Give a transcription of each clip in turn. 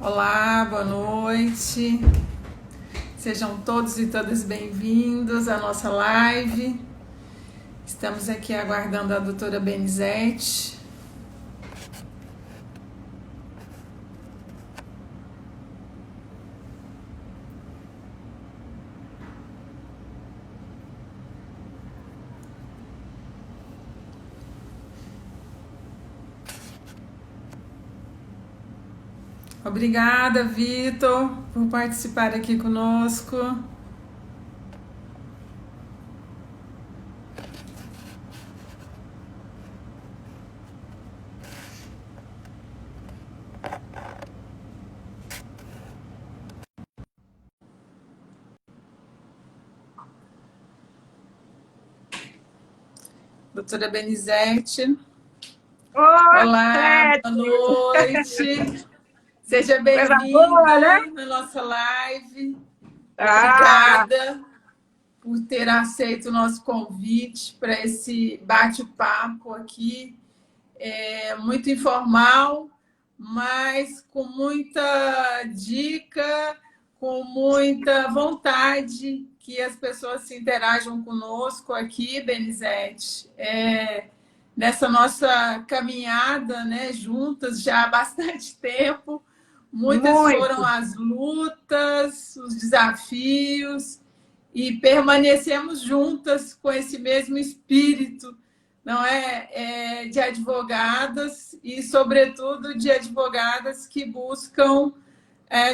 Olá, boa noite. Sejam todos e todas bem-vindos à nossa live. Estamos aqui aguardando a doutora Benizete. Obrigada, Vitor, por participar aqui conosco. Doutora Benizete. Olá, boa noite. Seja bem-vinda, né, na nossa live. Obrigada por ter aceito o nosso convite para esse bate-papo aqui. Muito informal, mas com muita dica, com muita vontade que as pessoas se interajam conosco aqui, Benizete. Nessa nossa caminhada, né, juntas já há bastante tempo. Muitas foram as lutas, os desafios, e permanecemos juntas com esse mesmo espírito, não é? De advogadas e, sobretudo, de advogadas que buscam,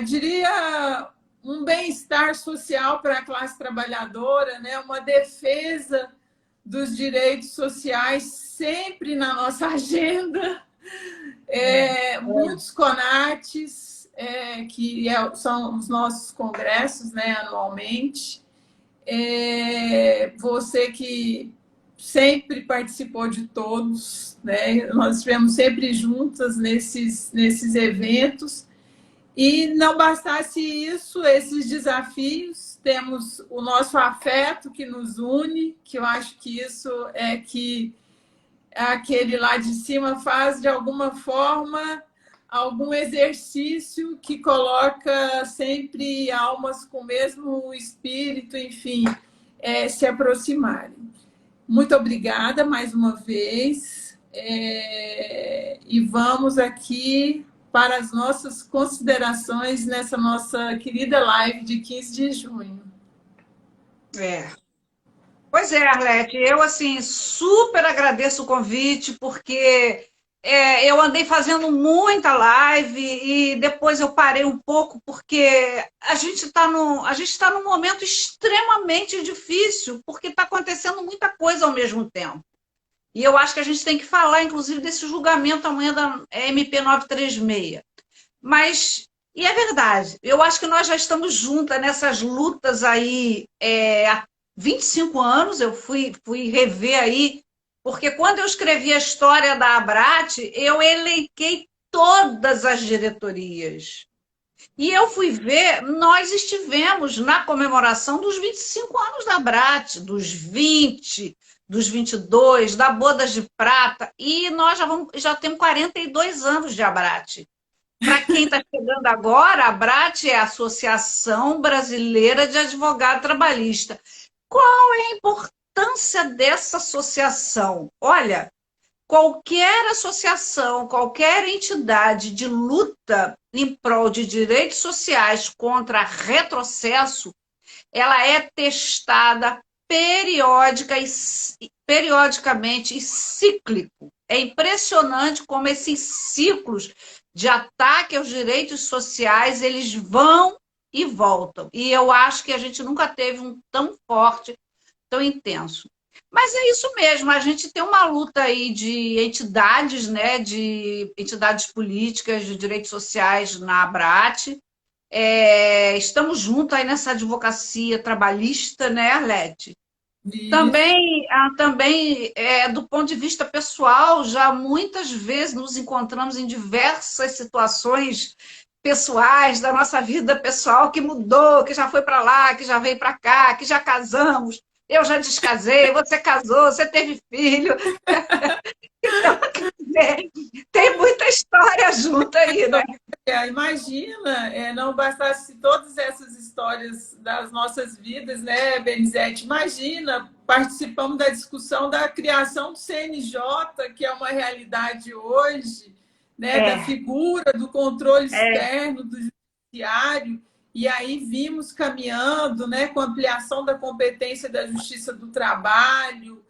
diria, um bem-estar social para a classe trabalhadora, né? Uma defesa dos direitos sociais sempre na nossa agenda. Muitos CONATES, que são os nossos congressos, né, anualmente. Você que sempre participou de todos, né? Nós estivemos sempre juntas nesses eventos. E não bastasse isso, esses desafios, temos o nosso afeto que nos une, que eu acho que isso é que aquele lá de cima faz, de alguma forma, algum exercício que coloca sempre almas com o mesmo espírito, enfim, se aproximarem. Muito obrigada mais uma vez. E vamos aqui para as nossas considerações nessa nossa querida live de 15 de junho. Pois é, Arlete, eu assim super agradeço o convite, porque eu andei fazendo muita live e depois eu parei um pouco, porque a gente está num momento extremamente difícil, porque está acontecendo muita coisa ao mesmo tempo. E eu acho que a gente tem que falar, inclusive, desse julgamento amanhã da MP 936. E é verdade, eu acho que nós já estamos juntas nessas lutas aí há 25 anos, eu fui rever aí, porque quando eu escrevi a história da Abrat, eu elenquei todas as diretorias. E eu fui ver, nós estivemos na comemoração dos 25 anos da Abrat, dos 20, dos 22, da Bodas de Prata, e nós já temos 42 anos de Abrat. Para quem está chegando agora, a ABRAT é a Associação Brasileira de Advogado Trabalhista. Qual é a importância dessa associação? Olha, qualquer associação, qualquer entidade de luta em prol de direitos sociais contra retrocesso, ela é testada periodicamente e cíclico. É impressionante como esses ciclos de ataque aos direitos sociais, eles vão e voltam. E eu acho que a gente nunca teve um tão forte, tão intenso. Mas é isso mesmo, a gente tem uma luta aí de entidades, né, de entidades políticas, de direitos sociais na ABRAT. Estamos juntos aí nessa advocacia trabalhista, né, Arlete? Também, do ponto de vista pessoal, já muitas vezes nos encontramos em diversas situações pessoais da nossa vida pessoal que mudou, que já foi para lá, que já veio para cá, que já casamos, eu já descasei, você casou, você teve filho. Então, quer dizer, tem muita história junto aí, né? Imagina, não bastasse todas essas histórias das nossas vidas, né, Benizete? Imagina, participamos da discussão da criação do CNJ, que é uma realidade hoje, né, da figura do controle externo do judiciário, e aí vimos caminhando, né, com a ampliação da competência da Justiça do Trabalho,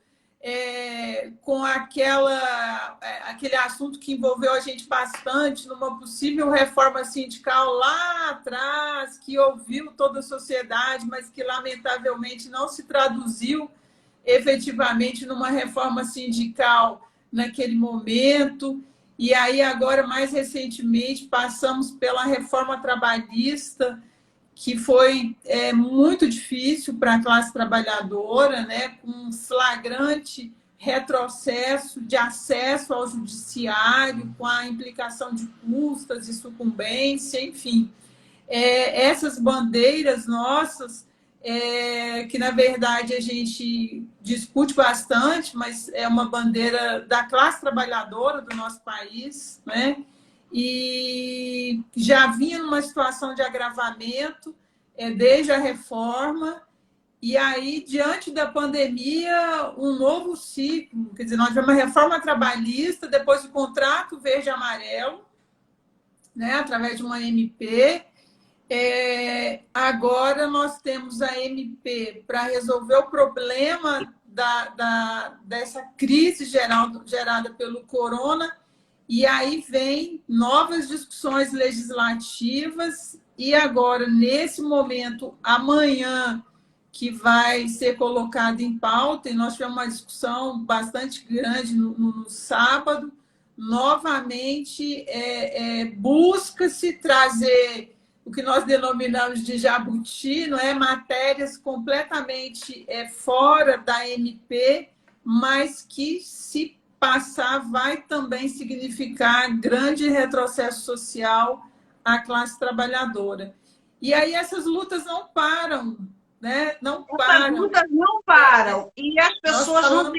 com aquele assunto que envolveu a gente bastante numa possível reforma sindical lá atrás, que ouviu toda a sociedade, mas que lamentavelmente não se traduziu efetivamente numa reforma sindical naquele momento. E aí agora, mais recentemente, passamos pela reforma trabalhista, que foi muito difícil para a classe trabalhadora, né, com um flagrante retrocesso de acesso ao judiciário, com a implicação de custas e sucumbência, enfim. Essas bandeiras nossas, que na verdade a gente discute bastante, mas é uma bandeira da classe trabalhadora do nosso país, né? E já vinha numa situação de agravamento desde a reforma, e aí, diante da pandemia, um novo ciclo. Quer dizer, nós tivemos uma reforma trabalhista, depois o contrato verde-amarelo, né, através de uma MP. Agora nós temos a MP para resolver o problema dessa crise gerada pelo corona. E aí vem novas discussões legislativas, e agora, nesse momento, amanhã, que vai ser colocado em pauta, e nós tivemos uma discussão bastante grande no sábado, novamente busca-se trazer o que nós denominamos de jabuti, não é? Matérias completamente fora da MP, mas que, se passar, vai também significar grande retrocesso social à classe trabalhadora. E aí essas lutas não param, né? Não param. Essas lutas não param. E as pessoas não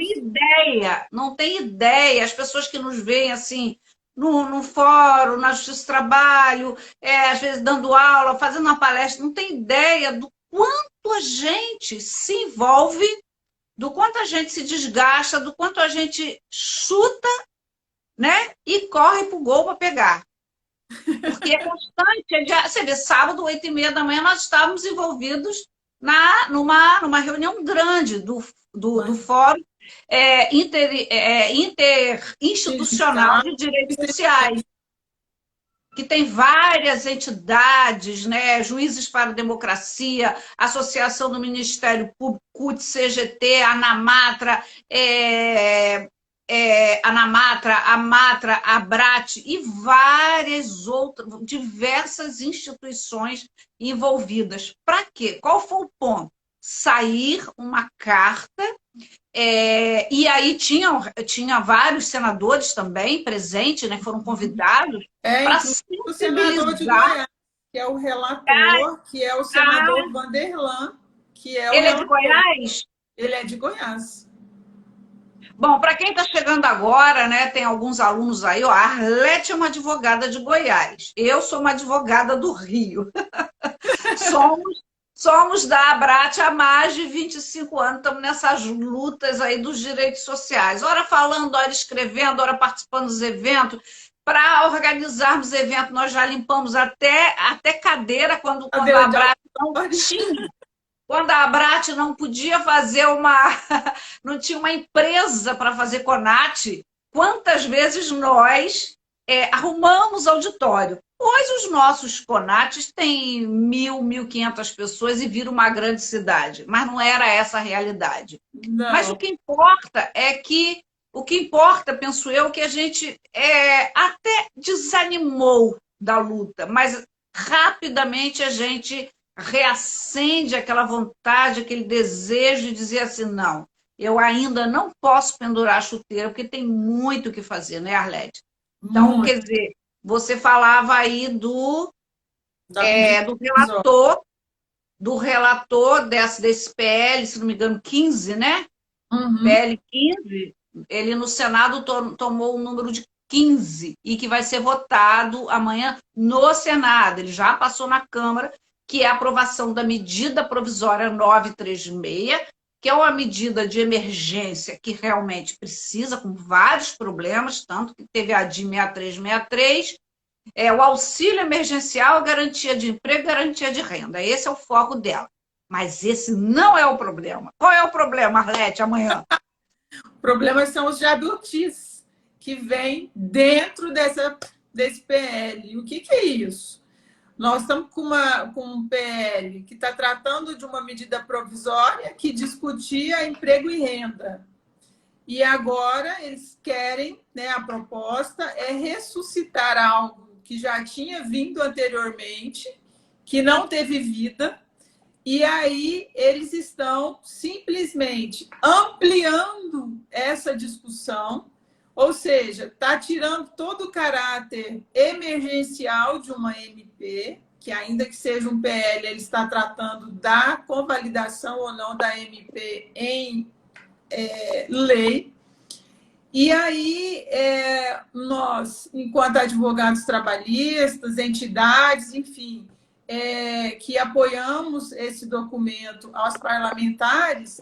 têm ideia, as pessoas que nos veem assim, no fórum, na Justiça do Trabalho, às vezes dando aula, fazendo uma palestra, não tem ideia do quanto a gente se envolve, do quanto a gente se desgasta, do quanto a gente chuta, né, e corre para o gol para pegar. Porque é constante. Você vê, sábado, 8h30 da manhã, nós estávamos envolvidos numa reunião grande do Fórum Interinstitucional de Direitos Sociais, que tem várias entidades, né? Juízes para a Democracia, Associação do Ministério Público, CUT, CGT, ANAMATRA, AMATRA, ABRAT e várias outras, diversas instituições envolvidas. Para quê? Qual foi o ponto? Sair uma carta, e aí tinha vários senadores também presentes, né, foram convidados para o senador de Goiás, que é o relator, que é o senador Vanderlan, que é o Ele relator. É de Goiás? Ele é de Goiás. Bom, para quem está chegando agora, né, tem alguns alunos aí, ó, a Arlete é uma advogada de Goiás, eu sou uma advogada do Rio. Somos da ABRAT há mais de 25 anos, estamos nessas lutas aí dos direitos sociais, ora falando, ora escrevendo, ora participando dos eventos. Para organizarmos eventos, nós já limpamos até cadeira quando a ABRAT não tinha. Quando a ABRAT não podia fazer não tinha uma empresa para fazer CONAT, quantas vezes nós arrumamos auditório? Hoje os nossos CONATs têm 1.500 pessoas e viram uma grande cidade, mas não era essa a realidade. Não. Mas o que importa, penso eu, que a gente até desanimou da luta, mas rapidamente a gente reacende aquela vontade, aquele desejo de dizer assim, não, eu ainda não posso pendurar a chuteira, porque tem muito o que fazer, né, Arlete? Então, quer dizer, você falava aí do relator desse PL, se não me engano, 15, né? Uhum. PL 15, ele no Senado tomou o número de 15 e que vai ser votado amanhã no Senado. Ele já passou na Câmara, que é a aprovação da medida provisória 936, que é uma medida de emergência que realmente precisa, com vários problemas, tanto que teve a DI 6363, o auxílio emergencial, garantia de emprego, garantia de renda. Esse é o foco dela. Mas esse não é o problema. Qual é o problema, Arlete, amanhã? O problema são os jabutis que vêm dentro desse PL. O que é isso? Nós estamos com um PL que está tratando de uma medida provisória que discutia emprego e renda. E agora eles querem, né, a proposta é ressuscitar algo que já tinha vindo anteriormente, que não teve vida, e aí eles estão simplesmente ampliando essa discussão, ou seja, está tirando todo o caráter emergencial de uma MP, que ainda que seja um PL, ele está tratando da convalidação ou não da MP em lei. E aí, nós, enquanto advogados trabalhistas, entidades, enfim, que apoiamos esse documento aos parlamentares,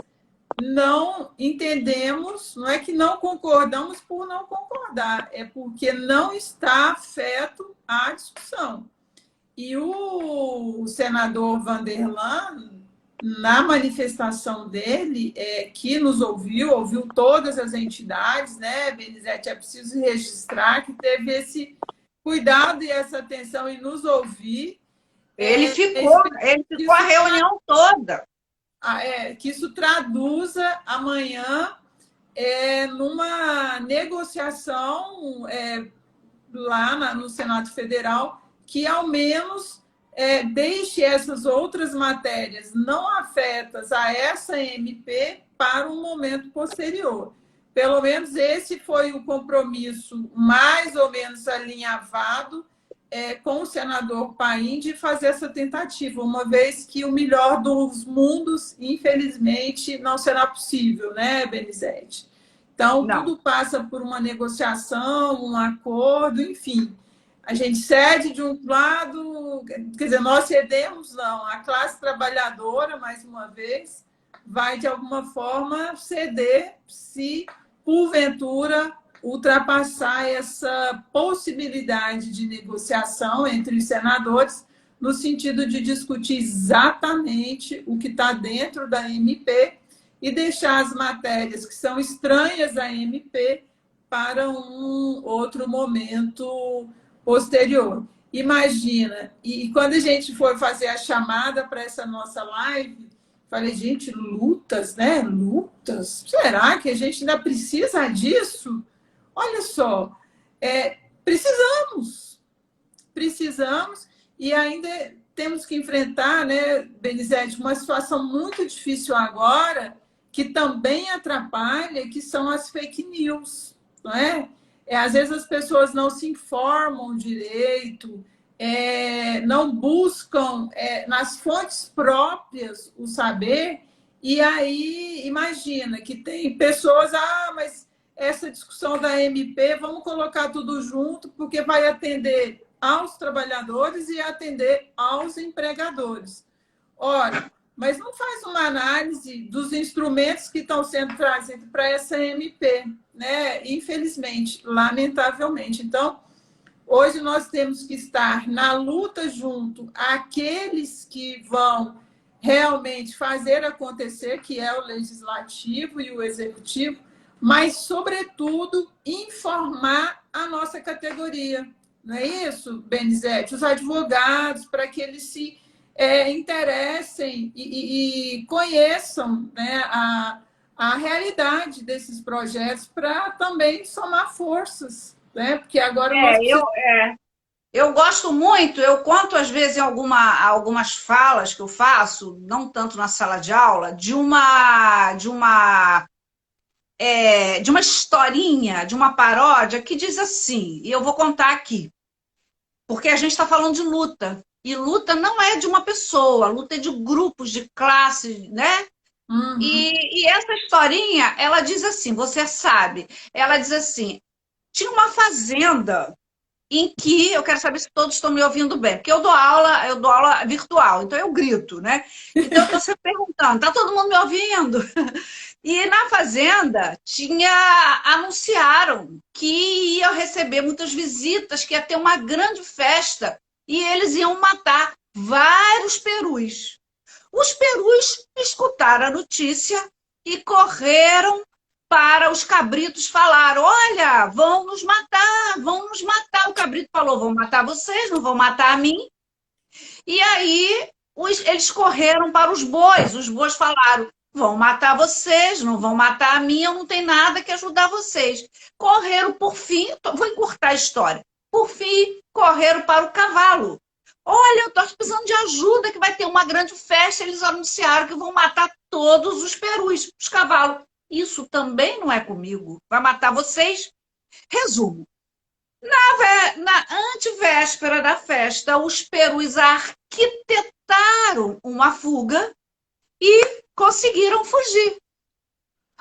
não entendemos, não é que não concordamos por não concordar, é porque não está afeto à discussão. E o senador Vanderlan, na manifestação dele, que nos ouviu todas as entidades, né, Benizete, é preciso registrar que teve esse cuidado e essa atenção em nos ouvir. Ele ficou a reunião toda. Que isso traduza amanhã numa negociação lá no Senado Federal que, ao menos, deixe essas outras matérias não afetas a essa MP para um momento posterior. Pelo menos esse foi o compromisso mais ou menos alinhavado com o senador Paim de fazer essa tentativa, uma vez que o melhor dos mundos, infelizmente, não será possível, né, Benizete? Então, tudo passa por uma negociação, um acordo, enfim. A gente cede de um lado, quer dizer, nós cedemos, não. A classe trabalhadora, mais uma vez, vai, de alguma forma, ceder se, porventura, ultrapassar essa possibilidade de negociação entre os senadores, no sentido de discutir exatamente o que está dentro da MP e deixar as matérias que são estranhas à MP para um outro momento posterior. Imagina, e quando a gente foi fazer a chamada para essa nossa live, falei, gente, lutas, né? Lutas? Será que a gente ainda precisa disso? Olha só, precisamos, e ainda temos que enfrentar, né, Benizete, uma situação muito difícil agora, que também atrapalha, que são as fake news, não é? Às vezes as pessoas não se informam direito, não buscam nas fontes próprias o saber, e aí imagina que tem pessoas, mas essa discussão da MP, vamos colocar tudo junto, porque vai atender aos trabalhadores e atender aos empregadores. Ora, mas não faz uma análise dos instrumentos que estão sendo trazidos para essa MP, né? Infelizmente, lamentavelmente. Então, hoje nós temos que estar na luta junto àqueles que vão realmente fazer acontecer, que é o legislativo e o executivo, mas, sobretudo, informar a nossa categoria. Não é isso, Benizete? Os advogados, para que eles se interessem e conheçam, né, a realidade desses projetos, para também somar forças, né? Porque agora eu gosto muito, eu conto às vezes em algumas falas que eu faço, não tanto na sala de aula, de uma historinha, de uma paródia que diz assim, e eu vou contar aqui, porque a gente está falando de luta, e luta não é de uma pessoa, luta é de grupos, de classes, né? Uhum. E essa historinha, ela diz assim, você sabe, ela diz assim, tinha uma fazenda em que, eu quero saber se todos estão me ouvindo bem, porque eu dou aula virtual, então eu grito, né? Então eu estou sempre perguntando, tá todo mundo me ouvindo? E na fazenda anunciaram que ia receber muitas visitas, que ia ter uma grande festa e eles iam matar vários perus. Os perus escutaram a notícia e correram para os cabritos falar: olha, vão nos matar, vão nos matar. O cabrito falou: vão matar vocês, não vão matar a mim. E aí eles correram para os bois falaram: vão matar vocês, não vão matar a mim, eu não tenho nada que ajudar vocês. Correram, por fim, vou encurtar a história, por fim, correram para o cavalo. Olha, eu estou precisando de ajuda, que vai ter uma grande festa, eles anunciaram que vão matar todos os perus, os cavalos. Isso também não é comigo, vai matar vocês. Resumo, na antevéspera da festa, os perus arquitetaram uma fuga e conseguiram fugir.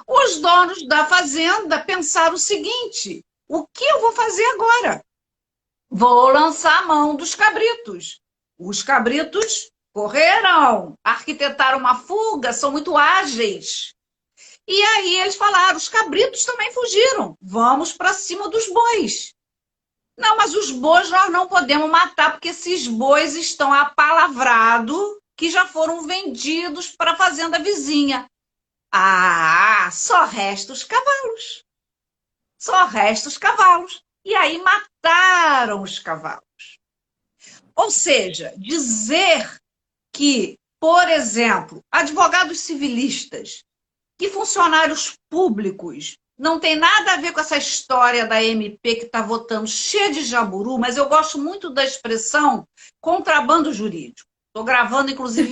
Os donos da fazenda pensaram o seguinte: o que eu vou fazer agora? Vou lançar a mão dos cabritos. Os cabritos correram, arquitetaram uma fuga, são muito ágeis. E aí eles falaram: os cabritos também fugiram, vamos para cima dos bois. Não, mas os bois nós não podemos matar, porque esses bois estão apalavrados, que já foram vendidos para a fazenda vizinha. Ah, só resta os cavalos. Só resta os cavalos. E aí mataram os cavalos. Ou seja, dizer que, por exemplo, advogados civilistas, que funcionários públicos não tem nada a ver com essa história da MP que está votando cheia de jaburu, mas eu gosto muito da expressão contrabando jurídico. Estou gravando, inclusive,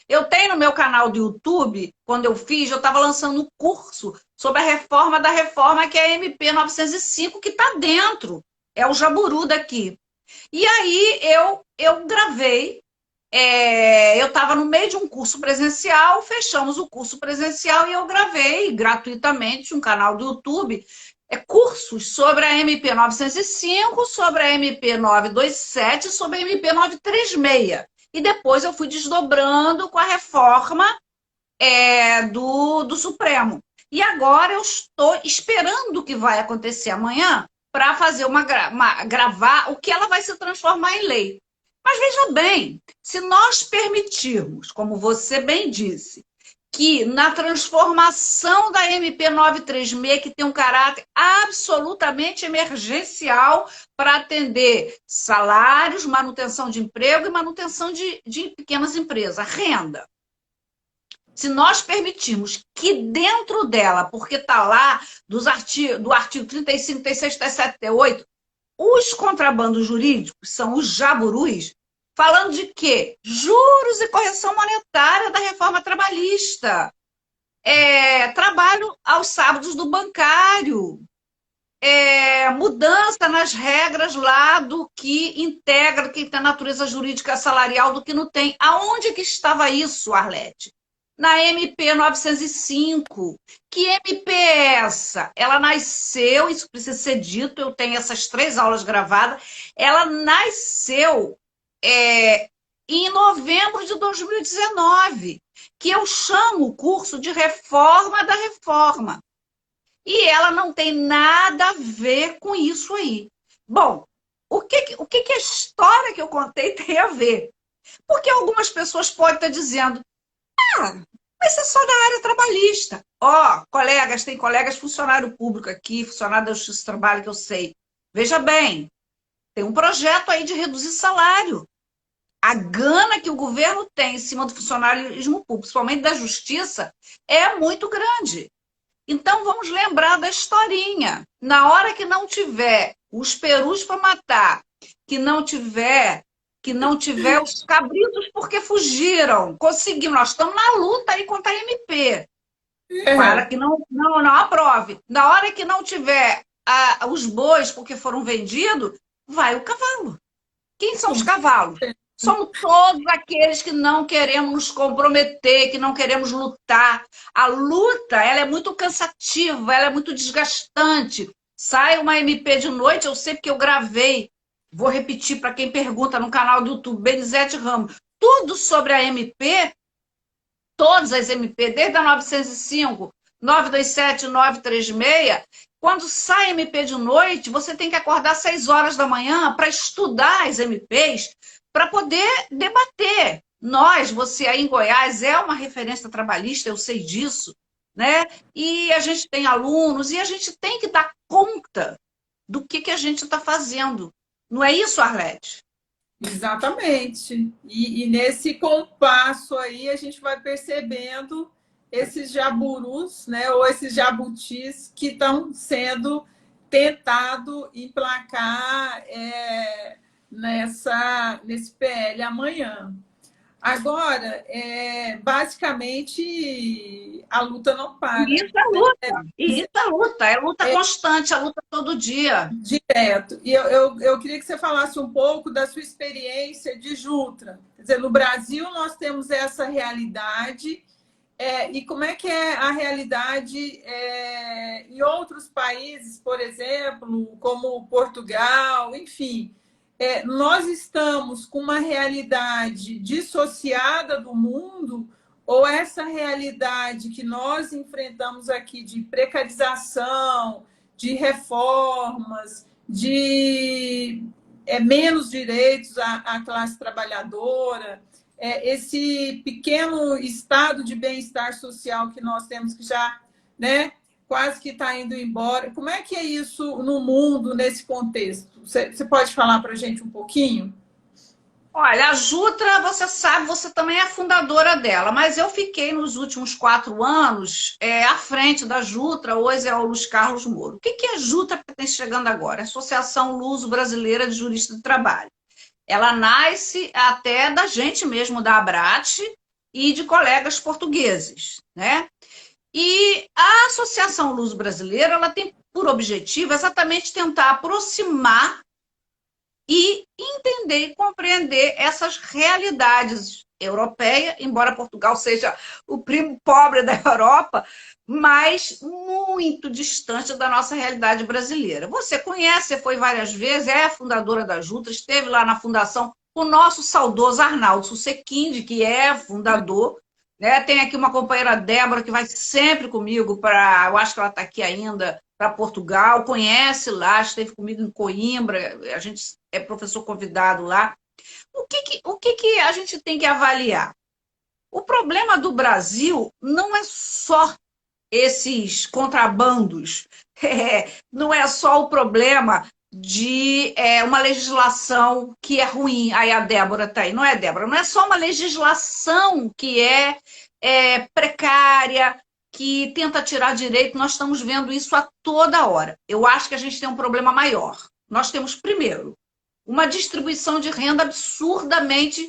eu tenho no meu canal do YouTube, quando eu estava lançando um curso sobre a reforma da reforma, que é a MP 905, que está dentro, é o jaburu daqui. E aí eu gravei, eu estava no meio de um curso presencial, fechamos o curso presencial e eu gravei gratuitamente um canal do YouTube, cursos sobre a MP 905, sobre a MP 927, sobre a MP 936. E depois eu fui desdobrando com a reforma do Supremo. E agora eu estou esperando o que vai acontecer amanhã para fazer gravar o que ela vai se transformar em lei. Mas veja bem, se nós permitirmos, como você bem disse, que na transformação da MP 936, que tem um caráter absolutamente emergencial para atender salários, manutenção de emprego e manutenção de pequenas empresas, renda. Se nós permitirmos que dentro dela, porque está lá do artigo 35, 36, 37, 38, os contrabandos jurídicos são os jaburus, falando de quê? Juros e correção monetária da reforma trabalhista. Trabalho aos sábados do bancário. Mudança nas regras lá do que integra, quem tem natureza jurídica salarial, do que não tem. Aonde que estava isso, Arlete? Na MP 905. Que MP é essa? Ela nasceu, isso precisa ser dito, eu tenho essas 3 aulas gravadas, ela nasceu em novembro de 2019, que eu chamo o curso de Reforma da Reforma. E ela não tem nada a ver com isso aí. Bom, o que a história que eu contei tem a ver? Porque algumas pessoas podem estar dizendo: mas é só na área trabalhista. Colegas, tem colegas funcionário público aqui, funcionário da Justiça do Trabalho, que eu sei. Veja bem, tem um projeto aí de reduzir salário. A gana que o governo tem em cima do funcionarismo público, principalmente da Justiça, é muito grande. Então, vamos lembrar da historinha. Na hora que não tiver os perus para matar, que não tiver os cabritos porque fugiram, conseguimos. Nós estamos na luta aí contra a MP. Para que não aprove. Na hora que não tiver os bois porque foram vendidos, vai o cavalo. Quem são os cavalos? Somos todos aqueles que não queremos nos comprometer, que não queremos lutar. A luta, ela é muito cansativa, ela é muito desgastante. Sai uma MP de noite, eu sei porque eu gravei. Vou repetir para quem pergunta no canal do YouTube, Benizete Ramos. Tudo sobre a MP, todas as MP, desde a 905, 927, 936, quando sai MP de noite, você tem que acordar às 6 horas da manhã para estudar as MPs, para poder debater. Nós, você aí em Goiás, é uma referência trabalhista, eu sei disso, né? E a gente tem alunos, e a gente tem que dar conta do que a gente está fazendo. Não é isso, Arlete? Exatamente. E nesse compasso aí a gente vai percebendo esses jaburus, né, ou esses jabutis que estão sendo tentado emplacar nesse PL amanhã. Agora, basicamente, a luta não para. Isso é luta, e isso é luta constante, é luta todo dia. Direto. E eu queria que você falasse um pouco da sua experiência de Jutra. Quer dizer, no Brasil nós temos essa realidade, e como é que é a realidade em outros países, por exemplo, como Portugal, enfim. Nós estamos com uma realidade dissociada do mundo, ou essa realidade que nós enfrentamos aqui de precarização, de reformas, de menos direitos à classe trabalhadora, esse pequeno estado de bem-estar social que nós temos, que já, né, quase que está indo embora. Como é que é isso no mundo, nesse contexto? Você pode falar para a gente um pouquinho? Olha, a Jutra, você sabe, você também é fundadora dela, mas eu fiquei nos últimos 4 anos à frente da Jutra, hoje é o Luiz Carlos Moro. O que é a Jutra que está chegando agora? Associação Luso-Brasileira de Juristas do Trabalho. Ela nasce até da gente mesmo, da Abrat e de colegas portugueses, né? E a Associação Luso-Brasileira, ela tem por objetivo exatamente tentar aproximar e entender e compreender essas realidades europeias, embora Portugal seja o primo pobre da Europa, mas muito distante da nossa realidade brasileira. Você conhece, você foi várias vezes, é fundadora da Jutra, esteve lá na fundação, o nosso saudoso Arnaldo Susequinde, que é fundador, né? Tem aqui uma companheira, Débora, que vai sempre comigo para, eu acho que ela está aqui ainda, para Portugal, conhece lá, esteve comigo em Coimbra, a gente é professor convidado lá. O que a gente tem que avaliar? O problema do Brasil não é só esses contrabandos, não é só o problema de uma legislação que é ruim. Aí a Débora está aí, não é, Débora? Não é só uma legislação que é precária, que tenta tirar direito, nós estamos vendo isso a toda hora. Eu acho que a gente tem um problema maior. Nós temos, primeiro, uma distribuição de renda absurdamente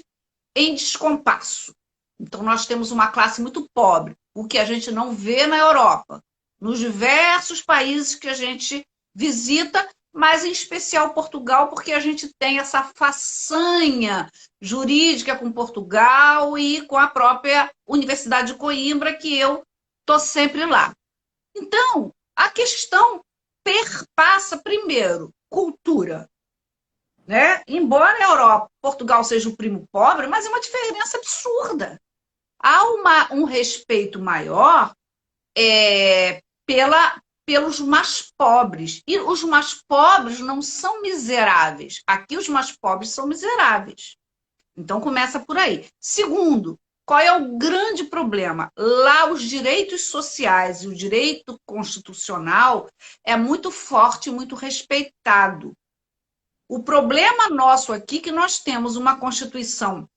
em descompasso. Então, nós temos uma classe muito pobre, o que a gente não vê na Europa, nos diversos países que a gente visita, mas em especial Portugal, porque a gente tem essa façanha jurídica com Portugal e com a própria Universidade de Coimbra, que eu estou sempre lá. Então, a questão perpassa, primeiro, cultura. Né? Embora a Europa, Portugal seja o primo pobre, mas é uma diferença absurda. Há um respeito maior pelos mais pobres. E os mais pobres não são miseráveis. Aqui os mais pobres são miseráveis. Então começa por aí. Segundo, qual é o grande problema? Lá os direitos sociais e o direito constitucional é muito forte e muito respeitado. O problema nosso aqui é que nós temos uma Constituição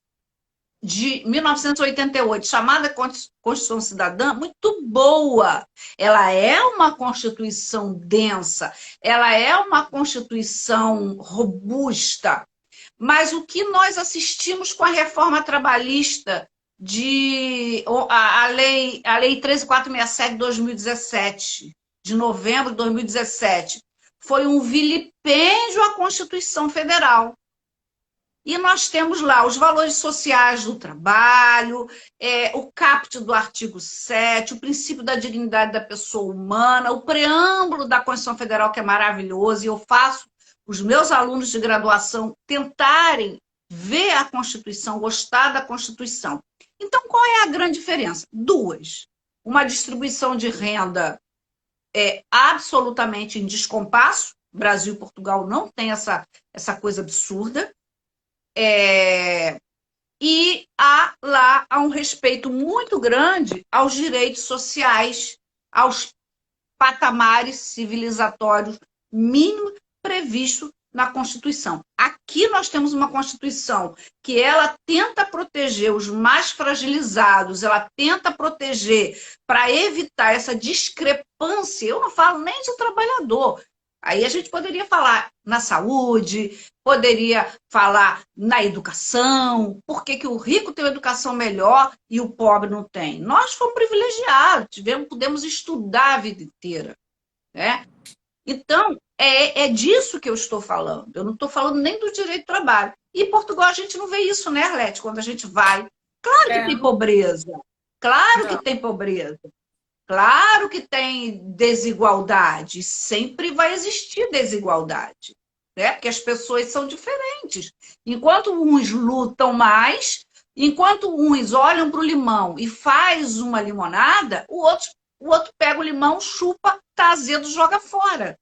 de 1988, chamada Constituição Cidadã, muito boa. Ela é uma Constituição densa, ela é uma Constituição robusta, mas o que nós assistimos com a reforma trabalhista a lei 13.467 de 2017, de novembro de 2017, foi um vilipêndio à Constituição Federal. E nós temos lá os valores sociais do trabalho, o caput do artigo 7º, o princípio da dignidade da pessoa humana, o preâmbulo da Constituição Federal, que é maravilhoso, e eu faço os meus alunos de graduação tentarem ver a Constituição, gostar da Constituição. Então, qual é a grande diferença? Duas. Uma distribuição de renda absolutamente em descompasso. Brasil e Portugal não tem essa coisa absurda. E há um respeito muito grande aos direitos sociais, aos patamares civilizatórios mínimos previstos na Constituição. Aqui nós temos uma Constituição que ela tenta proteger os mais fragilizados, ela tenta proteger para evitar essa discrepância. Eu não falo nem de trabalhador. Aí a gente poderia falar na saúde, poderia falar na educação, por que o rico tem uma educação melhor e o pobre não tem? Nós fomos privilegiados, pudemos estudar a vida inteira, né? Então, é disso que eu estou falando. Eu não estou falando nem do direito do trabalho. E em Portugal a gente não vê isso, né, Arlete? Quando a gente vai. Claro que tem pobreza. Claro que tem pobreza. Claro que tem desigualdade. Sempre vai existir desigualdade. Né? Porque as pessoas são diferentes. Enquanto uns lutam mais, enquanto uns olham para o limão e faz uma limonada, o outro pega o limão, chupa, tá azedo, joga fora.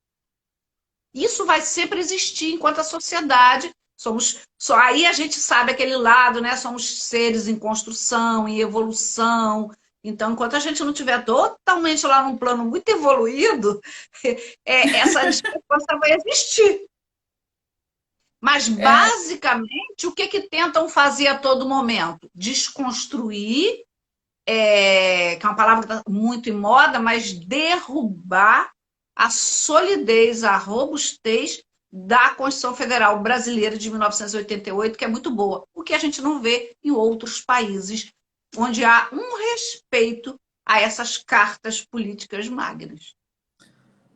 Isso vai sempre existir enquanto a sociedade aí a gente sabe aquele lado, né? Somos seres em construção, em evolução. Então, enquanto a gente não estiver totalmente lá num plano muito evoluído, essa discrepância vai existir. Mas, basicamente, o que tentam fazer a todo momento? Desconstruir, que é uma palavra que está muito em moda, mas derrubar a solidez, a robustez da Constituição Federal Brasileira de 1988, que é muito boa, o que a gente não vê em outros países, onde há um respeito a essas cartas políticas magnas.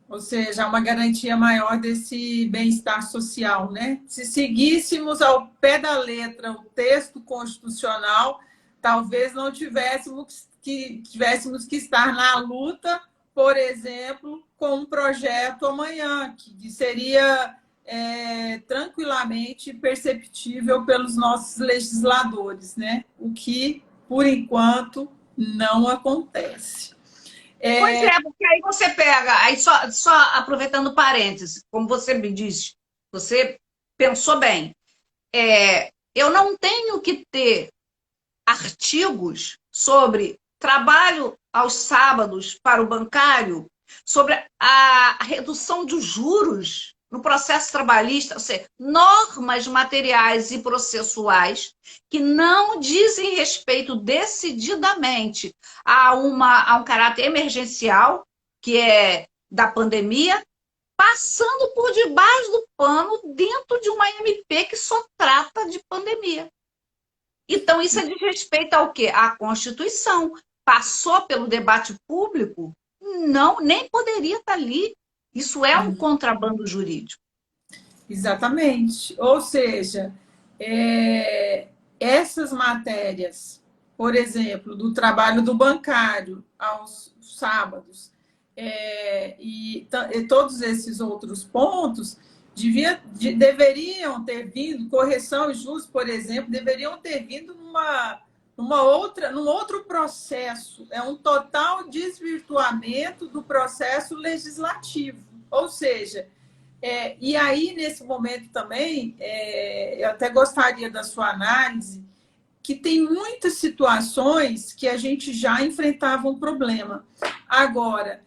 Ou seja, uma garantia maior desse bem-estar social, né? Se seguíssemos ao pé da letra o texto constitucional, talvez não tivéssemos que estar na luta, por exemplo, com um projeto amanhã, que seria tranquilamente perceptível pelos nossos legisladores, né? O que, por enquanto, não acontece. Pois porque aí você pega, aí só aproveitando parênteses, como você me disse, você pensou bem, eu não tenho que ter artigos sobre trabalho aos sábados para o bancário, sobre a redução dos juros no processo trabalhista, ou seja, normas materiais e processuais que não dizem respeito decididamente a um caráter emergencial, que é da pandemia, passando por debaixo do pano dentro de uma MP que só trata de pandemia. Então, isso é de respeito ao quê? À Constituição. Passou pelo debate público? Não, nem poderia estar ali. Isso é um contrabando jurídico. Exatamente. Ou seja, essas matérias, por exemplo, do trabalho do bancário aos sábados, e todos esses outros pontos deveriam ter vindo, correção e juros, por exemplo, deveriam ter vindo num outro processo. É um total desvirtuamento do processo legislativo. Ou seja, e aí, nesse momento também, eu até gostaria da sua análise, que tem muitas situações que a gente já enfrentava um problema. Agora,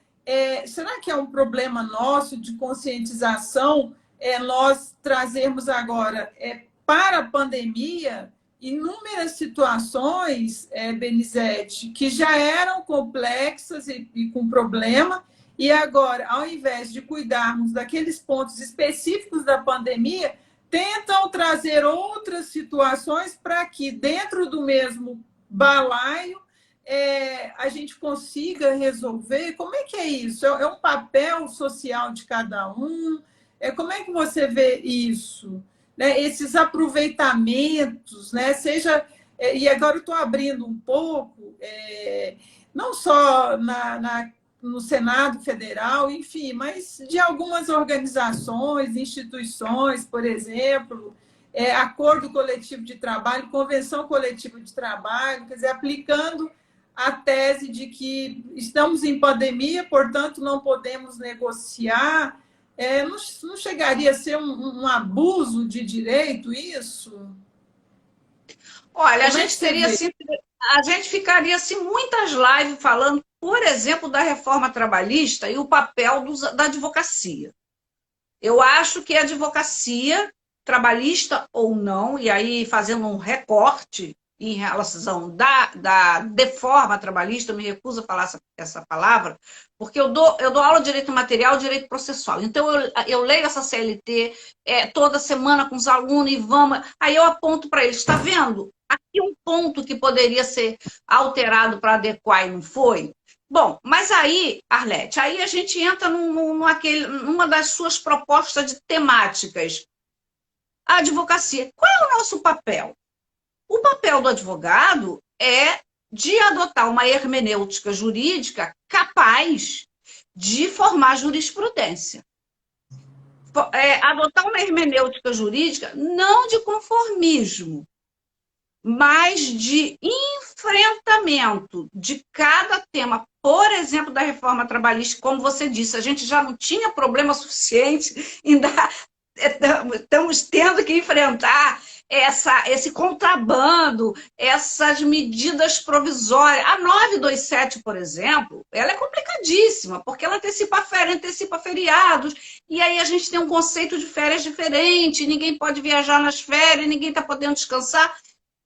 será que é um problema nosso de conscientização nós trazermos agora para a pandemia inúmeras situações, Benizete, que já eram complexas e com problema, e agora, ao invés de cuidarmos daqueles pontos específicos da pandemia, tentam trazer outras situações para que, dentro do mesmo balaio, a gente consiga resolver. Como é que é isso? É um papel social de cada um? Como é que você vê isso? né, esses aproveitamentos, né, seja... E agora eu estou abrindo um pouco, não só no Senado Federal, enfim, mas de algumas organizações, instituições, por exemplo, acordo coletivo de trabalho, convenção coletiva de trabalho, quer dizer, aplicando a tese de que estamos em pandemia, portanto, não podemos negociar. Não chegaria a ser um abuso de direito isso? Olha, Como é que você vê? a gente ficaria assim muitas lives falando, por exemplo, da reforma trabalhista e o papel da advocacia. Eu acho que a advocacia, trabalhista ou não, e aí fazendo um recorte em relação da deforma trabalhista, eu me recuso a falar essa palavra, porque eu dou aula de direito material e direito processual. Então, eu leio essa CLT toda semana com os alunos e vamos. Aí eu aponto para eles, está vendo? Aqui um ponto que poderia ser alterado para adequar e não foi. Bom, mas aí, Arlete, aí a gente entra numa das suas propostas de temáticas. A advocacia. Qual é o nosso papel? O papel do advogado é de adotar uma hermenêutica jurídica capaz de formar jurisprudência. Adotar uma hermenêutica jurídica não de conformismo, mas de enfrentamento de cada tema. Por exemplo, da reforma trabalhista, como você disse, a gente já não tinha problema suficiente, ainda estamos tendo que enfrentar esse contrabando, essas medidas provisórias. A 927, por exemplo, ela é complicadíssima, porque ela antecipa férias, antecipa feriados, e aí a gente tem um conceito de férias diferente, ninguém pode viajar nas férias, ninguém está podendo descansar.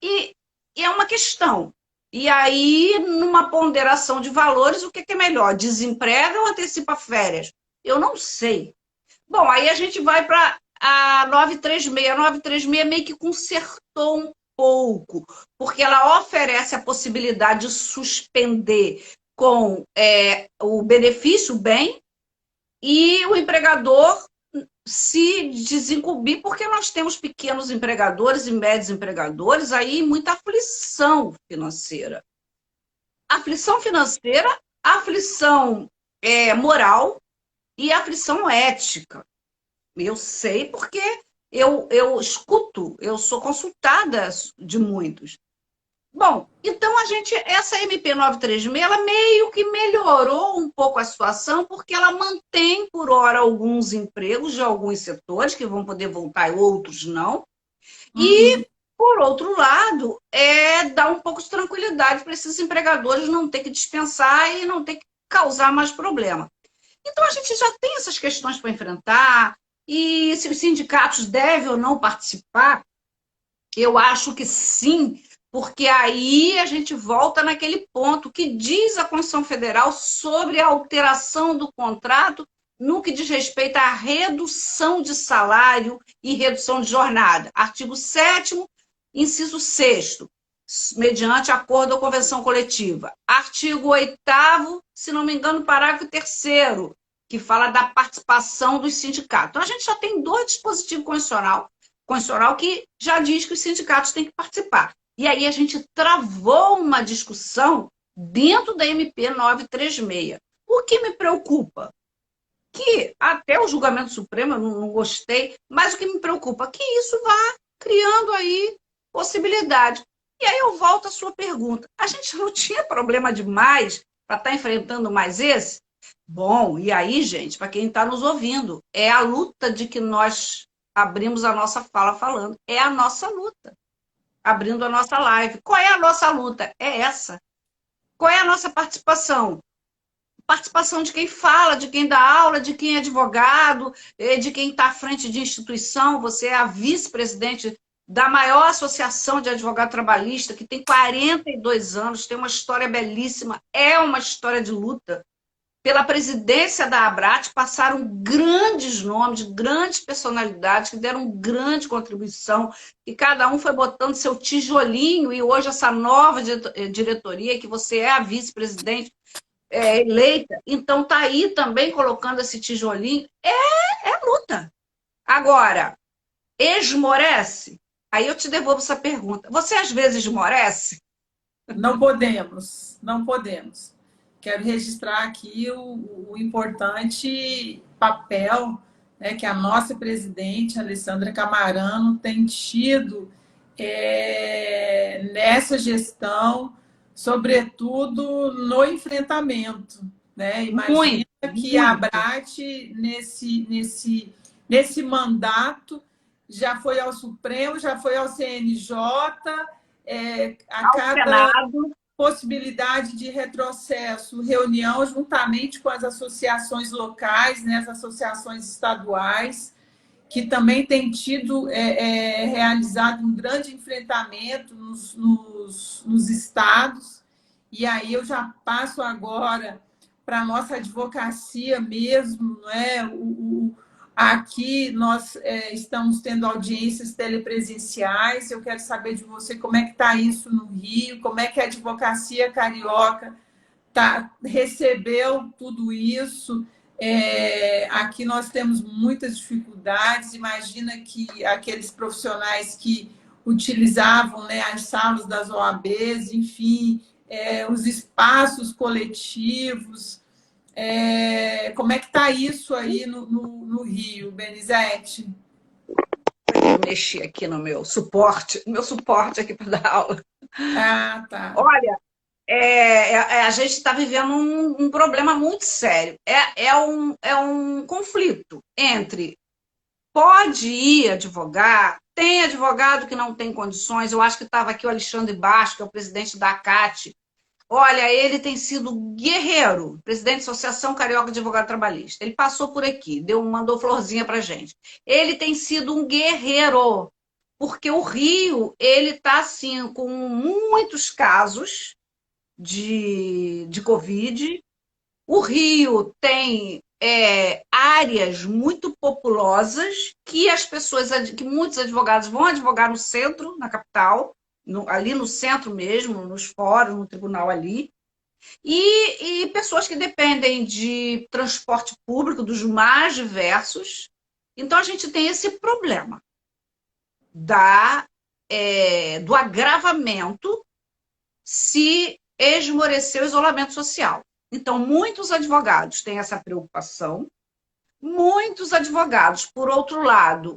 E é uma questão. E aí, numa ponderação de valores, o que é melhor? Desemprega ou antecipa férias? Eu não sei. Bom, aí a gente vai para a 936. A 936 meio que consertou um pouco, porque ela oferece a possibilidade de suspender com o benefício, o bem, e o empregador se desincumbir, porque nós temos pequenos empregadores e médios empregadores aí muita aflição financeira. Aflição financeira, aflição moral e aflição ética. Eu sei porque eu escuto, eu sou consultada de muitos. Bom, então essa MP 936, ela meio que melhorou um pouco a situação, porque ela mantém, por hora, alguns empregos de alguns setores, que vão poder voltar e outros não. E, por outro lado, dá um pouco de tranquilidade para esses empregadores não ter que dispensar e não ter que causar mais problema. Então, a gente já tem essas questões para enfrentar, e se os sindicatos devem ou não participar, eu acho que sim, porque aí a gente volta naquele ponto que diz a Constituição Federal sobre a alteração do contrato no que diz respeito à redução de salário e redução de jornada. Artigo 7º, inciso 6º, mediante acordo ou convenção coletiva. Artigo 8º, se não me engano, parágrafo 3º, que fala da participação dos sindicatos. Então, a gente já tem 2 dispositivos constitucional que já diz que os sindicatos têm que participar. E aí a gente travou uma discussão dentro da MP 936. O que me preocupa? Que até o julgamento supremo eu não gostei, mas o que me preocupa é que isso vá criando aí possibilidade. E aí eu volto à sua pergunta. A gente não tinha problema demais para estar enfrentando mais esse? Bom, e aí, gente, para quem está nos ouvindo, é a luta de que nós abrimos a nossa fala falando. É a nossa luta. Abrindo a nossa live. Qual é a nossa luta? É essa. Qual é a nossa participação? Participação de quem fala, de quem dá aula, de quem é advogado, de quem está à frente de instituição. Você é a vice-presidente da maior associação de advogado trabalhista, que tem 42 anos, tem uma história belíssima, é uma história de luta. Pela presidência da ABRAT passaram grandes nomes, grandes personalidades que deram grande contribuição, e cada um foi botando seu tijolinho, e hoje essa nova diretoria, que você é a vice-presidente eleita, então está aí também colocando esse tijolinho, é luta. Agora, esmorece? Aí eu te devolvo essa pergunta. Você às vezes esmorece? Não podemos, não podemos. Quero registrar aqui o importante papel, né, que a nossa presidente, Alessandra Camarano, tem tido nessa gestão, sobretudo no enfrentamento. Né? Imagina Muito, que a muito. Abrat, nesse mandato, já foi ao Supremo, já foi ao CNJ, a Ao cada Senado. possibilidade de retrocesso, reunião juntamente com as associações locais, né, as associações estaduais, que também têm tido realizado um grande enfrentamento nos estados. E aí eu já passo agora para a nossa advocacia mesmo, né? Aqui nós estamos tendo audiências telepresenciais. Eu quero saber de você como é que está isso no Rio, como é que a advocacia carioca recebeu tudo isso. Aqui nós temos muitas dificuldades. Imagina que aqueles profissionais que utilizavam, né, as salas das OABs, enfim, os espaços coletivos. Como é que está isso aí no Rio, Benizete? Eu mexi aqui no meu suporte aqui para dar aula. Ah, tá. Olha, a gente está vivendo um problema muito sério. É um conflito entre pode ir advogar, tem advogado que não tem condições. Eu acho que estava aqui o Alexandre Bastos, que é o presidente da ACAT. Olha, ele tem sido guerreiro, presidente da Associação Carioca de Advogado Trabalhista. Ele passou por aqui, mandou florzinha para gente. Ele tem sido um guerreiro, porque o Rio ele está assim com muitos casos de Covid. O Rio tem áreas muito populosas que muitos advogados vão advogar no centro, na capital, ali no centro mesmo, nos fóruns, no tribunal ali, e pessoas que dependem de transporte público dos mais diversos. Então, a gente tem esse problema do agravamento se esmorecer o isolamento social. Então, muitos advogados têm essa preocupação, muitos advogados, por outro lado,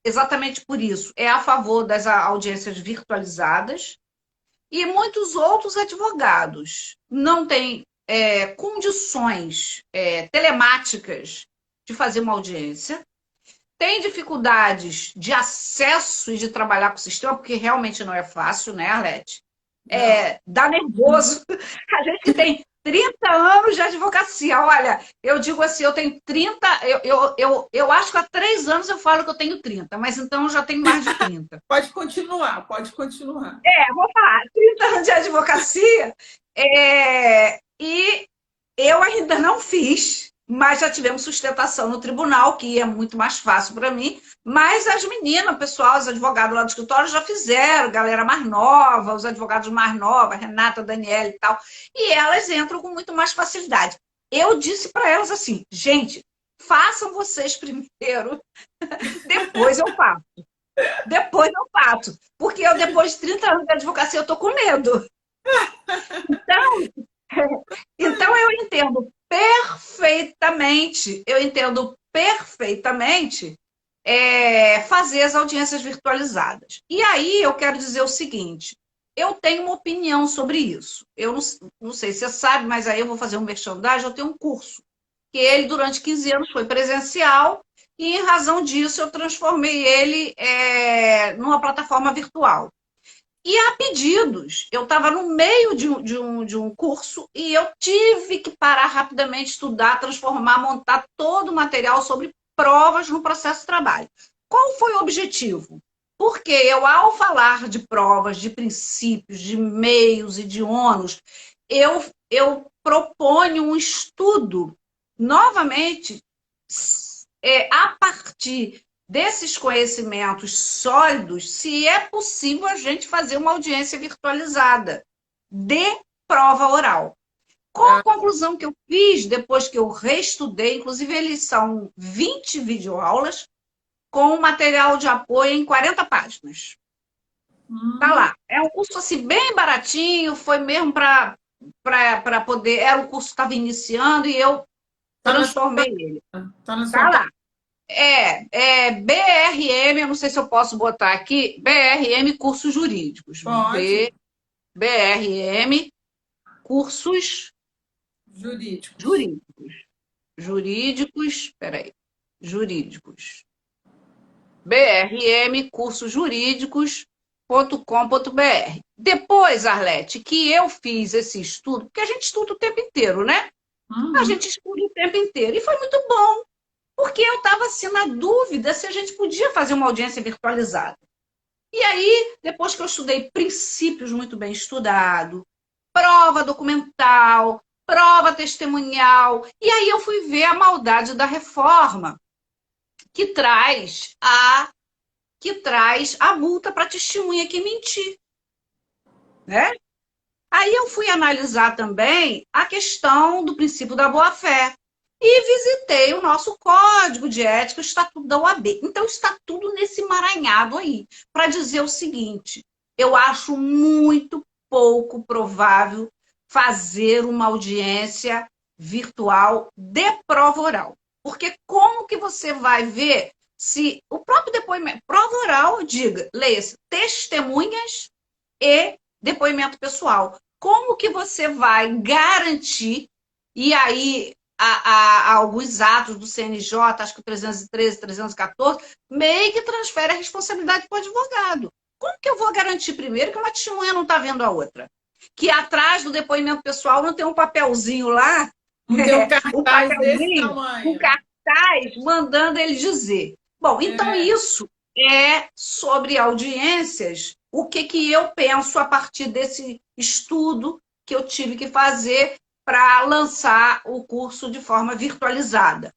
exatamente por isso, é a favor das audiências virtualizadas, e muitos outros advogados não têm condições telemáticas de fazer uma audiência, têm dificuldades de acesso e de trabalhar com o sistema, porque realmente não é fácil, né, Arlete? Dá nervoso. A gente tem 30 anos de advocacia. Olha, eu digo assim, eu tenho 30, eu acho que há 3 anos eu falo que eu tenho 30, mas então eu já tenho mais de 30. Pode continuar, pode continuar. Vou falar, 30 anos de advocacia, e eu ainda não fiz, mas já tivemos sustentação no tribunal, que é muito mais fácil para mim, mas as meninas, o pessoal, os advogados lá do escritório já fizeram, galera mais nova, os advogados mais novos, Renata, Daniela e tal, e elas entram com muito mais facilidade. Eu disse para elas assim, gente, façam vocês primeiro, depois eu faço. Depois eu faço, porque eu, depois de 30 anos de advocacia, eu estou com medo. Então eu entendo perfeitamente fazer as audiências virtualizadas. E aí eu quero dizer o seguinte, eu tenho uma opinião sobre isso. Eu não sei se você sabe, mas aí eu vou fazer um merchandising, eu tenho um curso, que ele durante 15 anos foi presencial, e em razão disso eu transformei ele numa plataforma virtual. E há pedidos. Eu estava no meio de um curso e eu tive que parar rapidamente, estudar, transformar, montar todo o material sobre provas no processo de trabalho. Qual foi o objetivo? Porque eu, ao falar de provas, de princípios, de meios e de ônus, eu proponho um estudo, novamente, a partir desses conhecimentos sólidos, se é possível a gente fazer uma audiência virtualizada de prova oral. Qual a conclusão que eu fiz depois que eu reestudei? Inclusive, eles são 20 videoaulas, com material de apoio em 40 páginas. Tá lá. É um curso assim bem baratinho, foi mesmo para poder. Era um curso que estava iniciando e eu transformei ele. Tá na Tá sua lá. É BRM, eu não sei se eu posso botar aqui, BRM Cursos Jurídicos. Pode. BRM Cursos Jurídicos. Jurídicos, peraí, Jurídicos. BRM Cursos Jurídicos.com.br. Depois, Arlete, que eu fiz esse estudo, porque a gente estuda o tempo inteiro, né? A gente estuda o tempo inteiro. E foi muito bom, porque eu estava assim na dúvida se a gente podia fazer uma audiência virtualizada. E aí, depois que eu estudei princípios muito bem estudado, prova documental, prova testemunhal, e aí eu fui ver a maldade da reforma, que traz a multa para testemunha que mentir, né? Aí eu fui analisar também a questão do princípio da boa-fé e visitei o nosso Código de Ética, o Estatuto da OAB. Então está tudo nesse emaranhado aí, para dizer o seguinte: eu acho muito pouco provável fazer uma audiência virtual de prova oral. Porque como que você vai ver se o próprio depoimento, prova oral, leia-se testemunhas e depoimento pessoal. Como que você vai garantir, e aí há alguns atos do CNJ, acho que o 313, 314, meio que transfere a responsabilidade para o advogado. Como que eu vou garantir, primeiro, que uma testemunha não está vendo a outra? Que atrás do depoimento pessoal não tem um papelzinho lá, Não tem um cartaz desse um tamanho. cartaz mandando ele dizer. Bom, então isso é sobre audiências, o que eu penso a partir desse estudo que eu tive que fazer para lançar o curso de forma virtualizada.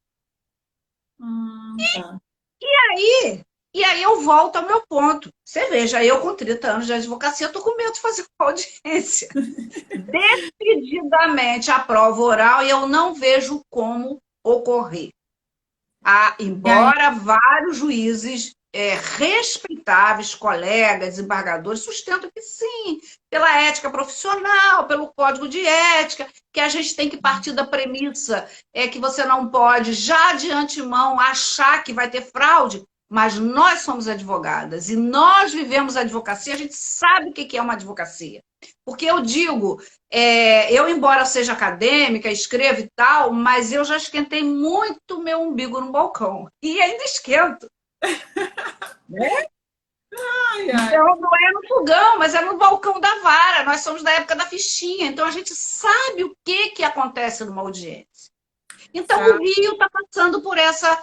Tá. E aí eu volto ao meu ponto. Você veja, eu com 30 anos de advocacia, estou com medo de fazer uma audiência. Decididamente a prova oral, e eu não vejo como ocorrer. Embora vários juízes respeitáveis, colegas, embargadores, sustentam que sim, pela ética profissional, pelo código de ética, que a gente tem que partir da premissa que você não pode, já de antemão, achar que vai ter fraude, mas nós somos advogadas e nós vivemos a advocacia, a gente sabe o que é uma advocacia. Porque eu digo, eu, embora seja acadêmica, escrevo e tal, mas eu já esquentei muito meu umbigo no balcão. E ainda esquento. Né? Então, não é no fogão, mas é no balcão da vara. Nós somos da época da fichinha, então a gente sabe o que acontece numa audiência. Então, o Rio está passando por essa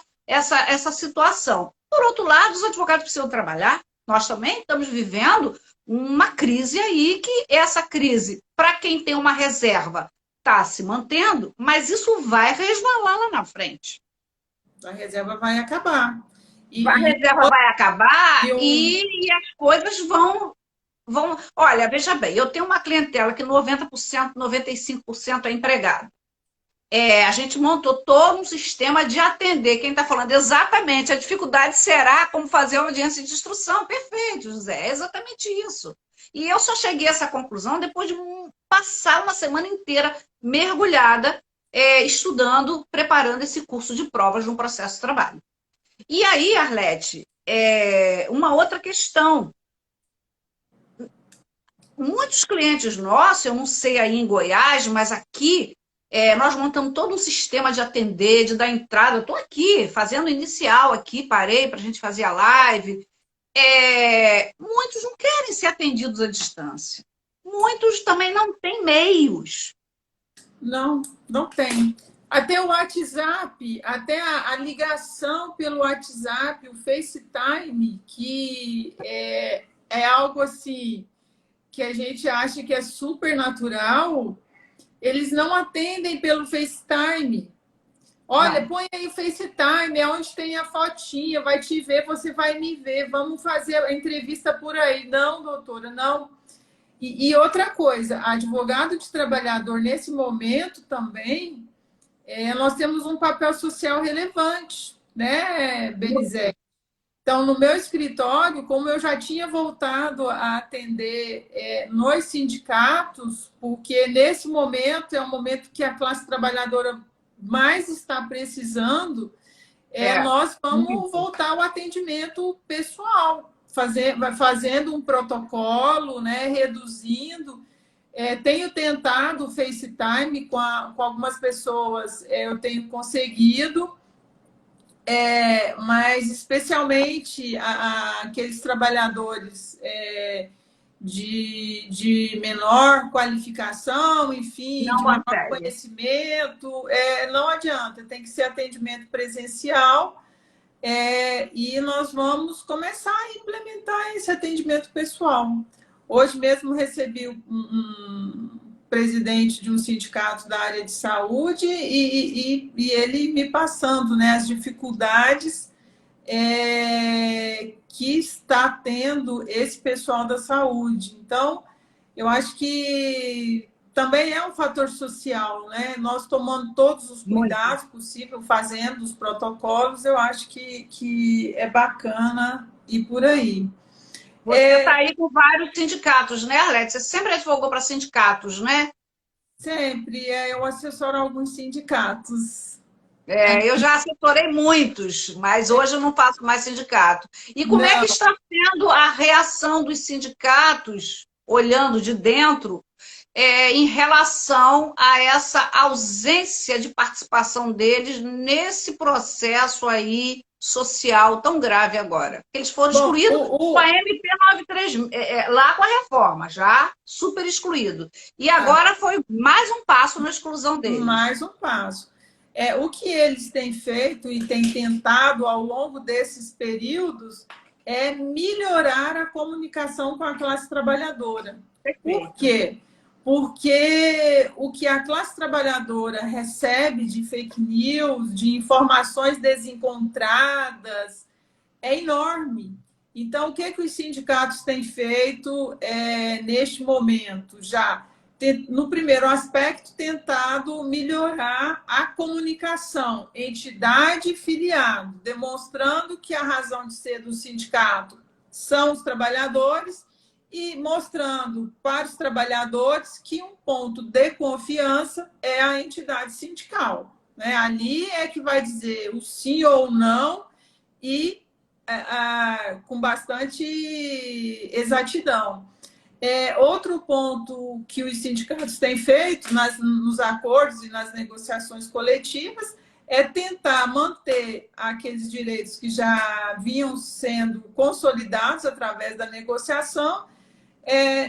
situação. Por outro lado, os advogados precisam trabalhar. Nós também estamos vivendo uma crise aí, que essa crise, para quem tem uma reserva, está se mantendo, mas isso vai resvalar lá na frente. A reserva vai acabar. A reserva vai acabar e as coisas vão... Olha, veja bem, eu tenho uma clientela que 90%, 95% é empregado. A gente montou todo um sistema de atender quem está falando. Exatamente, a dificuldade será como fazer uma audiência de instrução. Perfeito, José, é exatamente isso. E eu só cheguei a essa conclusão depois de passar uma semana inteira mergulhada, estudando, preparando esse curso de provas de um processo de trabalho. E aí, Arlete, uma outra questão. Muitos clientes nossos, eu não sei aí em Goiás, mas aqui, nós montamos todo um sistema de atender, de dar entrada. Eu estou aqui, fazendo inicial aqui, parei para a gente fazer a live. Muitos não querem ser atendidos à distância. Muitos também não têm meios. Não tem. Até o WhatsApp, até a ligação pelo WhatsApp, o FaceTime, que é algo assim que a gente acha que é super natural, eles não atendem pelo FaceTime. Olha, põe aí o FaceTime, é onde tem a fotinha, vai te ver, você vai me ver, vamos fazer a entrevista por aí. Não, doutora, não. E outra coisa, advogado de trabalhador, nesse momento também, nós temos um papel social relevante, né, Benizete? Então, no meu escritório, como eu já tinha voltado a atender nos sindicatos, porque nesse momento é o momento que a classe trabalhadora mais está precisando, nós vamos voltar ao atendimento pessoal, fazendo um protocolo, né, reduzindo. Tenho tentado o FaceTime com algumas pessoas, eu tenho conseguido, mas especialmente aqueles trabalhadores de menor qualificação, enfim, Não de menor consegue. conhecimento, não adianta, tem que ser atendimento presencial, e nós vamos começar a implementar esse atendimento pessoal. Hoje mesmo recebi um presidente de um sindicato da área de saúde e ele me passando, né, as dificuldades que está tendo esse pessoal da saúde. Então, eu acho que também é um fator social, né? Nós tomando todos os cuidados possíveis, fazendo os protocolos, eu acho que é bacana ir por aí. Você está aí com vários sindicatos, né, Arlete? Você sempre advogou para sindicatos, né? Sempre. Eu assessoro alguns sindicatos. Eu já assessorei muitos, mas hoje eu não faço mais sindicato. E como é que está sendo a reação dos sindicatos, olhando de dentro, em relação a essa ausência de participação deles nesse processo aí social tão grave agora? Eles foram excluídos com a MP 93, lá com a reforma, já super excluído. E agora foi mais um passo na exclusão deles. Mais um passo. O que eles têm feito e têm tentado ao longo desses períodos é melhorar a comunicação com a classe trabalhadora. Por quê? Porque o que a classe trabalhadora recebe de fake news, de informações desencontradas, é enorme. Então, o que os sindicatos têm feito neste momento? Já, no primeiro aspecto, tentado melhorar a comunicação, entidade e filiado, demonstrando que a razão de ser do sindicato são os trabalhadores e mostrando para os trabalhadores que um ponto de confiança é a entidade sindical, né? Ali é que vai dizer o sim ou não e com bastante exatidão. Outro ponto que os sindicatos têm feito nos acordos e nas negociações coletivas é tentar manter aqueles direitos que já vinham sendo consolidados através da negociação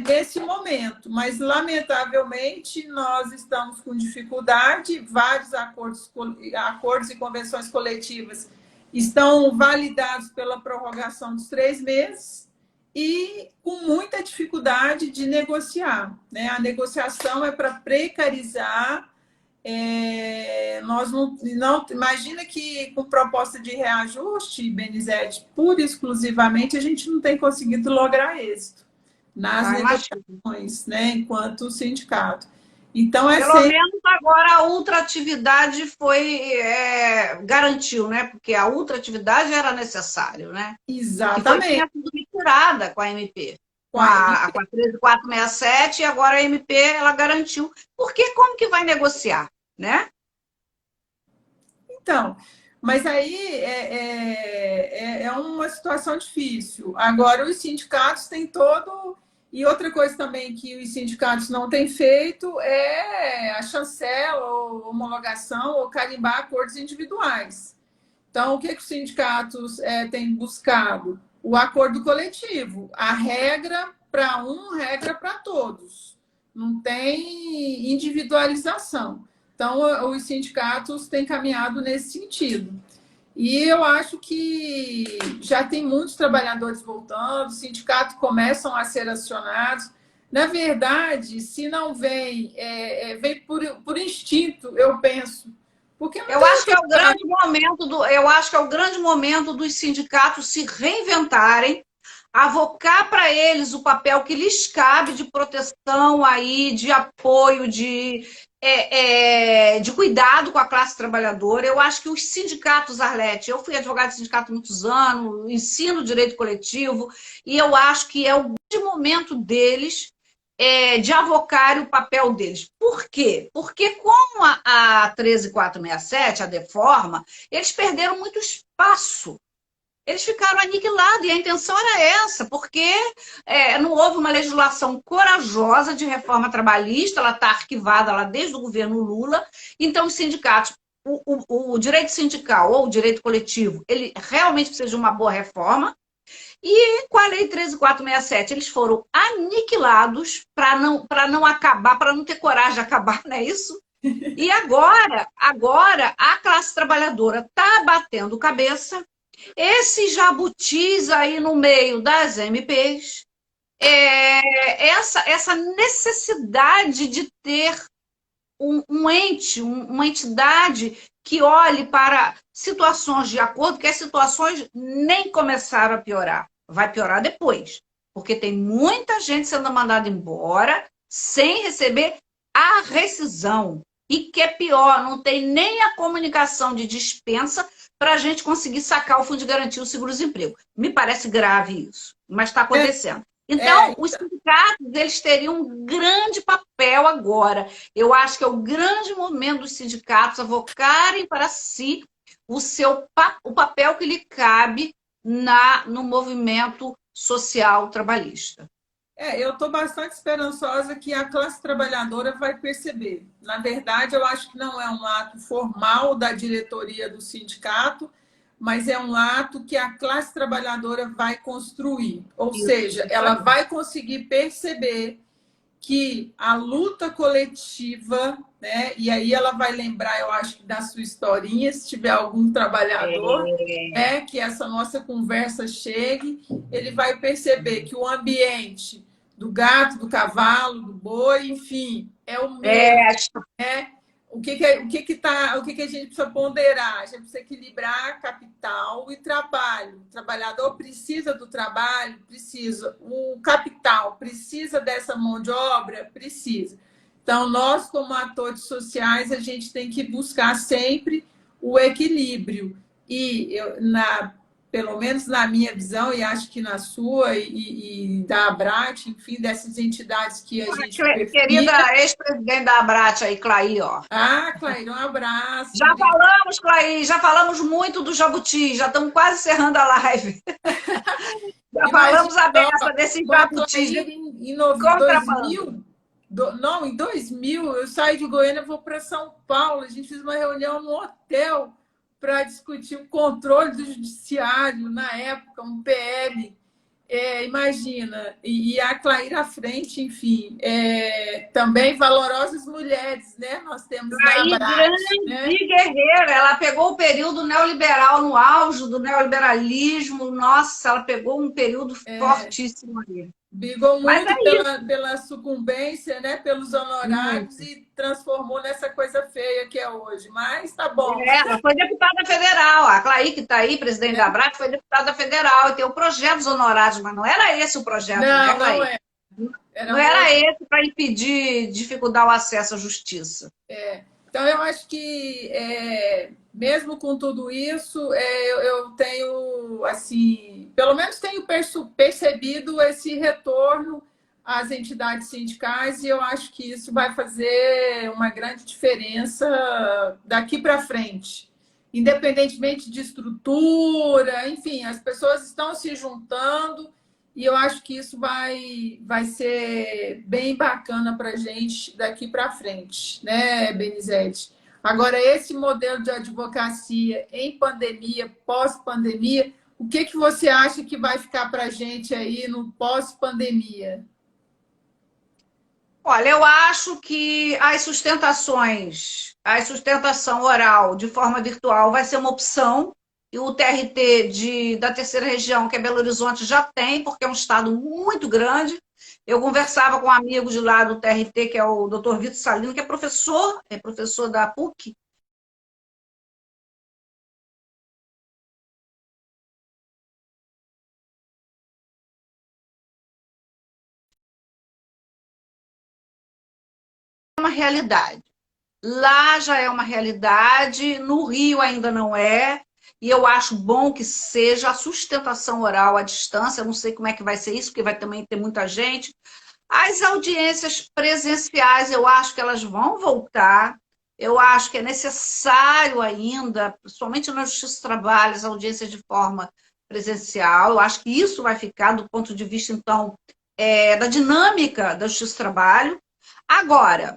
nesse momento. Mas, lamentavelmente, nós estamos com dificuldade, vários acordos e convenções coletivas estão validados pela prorrogação dos 3 meses, e com muita dificuldade de negociar, né? A negociação é para precarizar. Nós não imagina que com proposta de reajuste, Benizete, pura e exclusivamente, a gente não tem conseguido lograr êxito nas negociações, né? Enquanto sindicato. Então, pelo menos agora a ultratividade garantiu, né? Porque a ultratividade era necessário, né? Exatamente. Que foi sido retirada com a MP. Com a 13467, e agora a MP ela garantiu. Porque como que vai negociar, né? Então, mas aí é uma situação difícil. Agora, os sindicatos têm todo... E outra coisa também que os sindicatos não têm feito é a chancela, ou homologação, ou carimbar acordos individuais. Então, o que os sindicatos têm buscado? O acordo coletivo. A regra para regra para todos. Não tem individualização. Então, os sindicatos têm caminhado nesse sentido. E eu acho que já tem muitos trabalhadores voltando, os sindicatos começam a ser acionados. Na verdade, se não vem, vem por instinto, eu penso. Porque eu acho que é o grande momento eu acho que é o grande momento dos sindicatos se reinventarem, avocar para eles o papel que lhes cabe de proteção aí, de apoio, de cuidado com a classe trabalhadora. Eu acho que os sindicatos, Arlete, eu fui advogada de sindicato há muitos anos, ensino direito coletivo, e eu acho que é o grande momento deles de avocar o papel deles. Por quê? Porque com a 13467, a deforma, eles perderam muito espaço. Eles ficaram aniquilados, e a intenção era essa, porque não houve uma legislação corajosa de reforma trabalhista, ela está arquivada lá desde o governo Lula, então os sindicatos, o direito sindical ou o direito coletivo, ele realmente precisa de uma boa reforma, e com a Lei 13.467, eles foram aniquilados para não acabar, para não ter coragem de acabar, não é isso? E agora a classe trabalhadora está batendo cabeça, esses jabutis aí no meio das MPs, essa necessidade de ter um ente, uma entidade que olhe para situações de acordo, que as situações nem começaram a piorar. Vai piorar depois, porque tem muita gente sendo mandada embora sem receber a rescisão. E que é pior, não tem nem a comunicação de dispensa para a gente conseguir sacar o Fundo de Garantia do Seguro-Desemprego. Me parece grave isso, mas está acontecendo. Então, os sindicatos, eles teriam um grande papel agora. Eu acho que é o grande momento dos sindicatos avocarem para si o papel que lhe cabe no movimento social trabalhista. Eu estou bastante esperançosa que a classe trabalhadora vai perceber. Na verdade, eu acho que não é um ato formal da diretoria do sindicato, mas é um ato que a classe trabalhadora vai construir. Ou seja, ela vai conseguir perceber que a luta coletiva, né? E aí ela vai lembrar, eu acho, da sua historinha, se tiver algum trabalhador, que essa nossa conversa chegue, ele vai perceber que o ambiente do gato, do cavalo, do boi, enfim, é o mesmo, né? O que a gente precisa ponderar? A gente precisa equilibrar capital e trabalho. O trabalhador precisa do trabalho? Precisa. O capital precisa dessa mão de obra? Precisa. Então, nós, como atores sociais, a gente tem que buscar sempre o equilíbrio. E pelo menos na minha visão, e acho que na sua e da Abrat, enfim, dessas entidades que a gente querida ex-presidente da Abrat aí, Claí, ó. Clair, um abraço. Já falamos, Claí, já falamos muito do Jabuti, já estamos quase encerrando a live. Já falamos a beça desse Jabuti. Em 2000, em 2000, eu saí de Goiânia e vou para São Paulo. A gente fez uma reunião no hotel para discutir o controle do judiciário, na época, um PL. Imagina, e a Clair à frente, enfim, também valorosas mulheres, né? Nós temos Clair, grande guerreira, ela pegou o período neoliberal no auge do neoliberalismo, nossa, ela pegou um período fortíssimo ali. Brigou muito pela sucumbência, né? Pelos honorários e transformou nessa coisa feia que é hoje. Mas tá bom. Ela foi deputada federal. A Clair, que está aí, presidente da Abrat, foi deputada federal e tem o projeto dos honorários, mas não era esse o projeto, né, Clair? Não é. Não era esse para impedir, dificultar o acesso à justiça. Então, eu acho que, mesmo com tudo isso, eu tenho, assim, pelo menos tenho percebido esse retorno às entidades sindicais e eu acho que isso vai fazer uma grande diferença daqui para frente. Independentemente de estrutura, enfim, as pessoas estão se juntando e eu acho que isso vai ser bem bacana para a gente daqui para frente, né, Benizete? Agora, esse modelo de advocacia em pandemia, pós-pandemia, o que você acha que vai ficar para a gente aí no pós-pandemia? Olha, eu acho que a sustentação oral de forma virtual vai ser uma opção. E o TRT da terceira região, que é Belo Horizonte, já tem, porque é um estado muito grande. Eu conversava com um amigo de lá do TRT, que é o Dr. Vitor Salino, que é professor da PUC, uma realidade. Lá já é uma realidade, no Rio ainda não é, e eu acho bom que seja a sustentação oral à distância. Eu não sei como é que vai ser isso, porque vai também ter muita gente. As audiências presenciais, eu acho que elas vão voltar. Eu acho que é necessário ainda, principalmente na Justiça do Trabalho, as audiências de forma presencial. Eu acho que isso vai ficar do ponto de vista, então, da dinâmica da Justiça do Trabalho. Agora,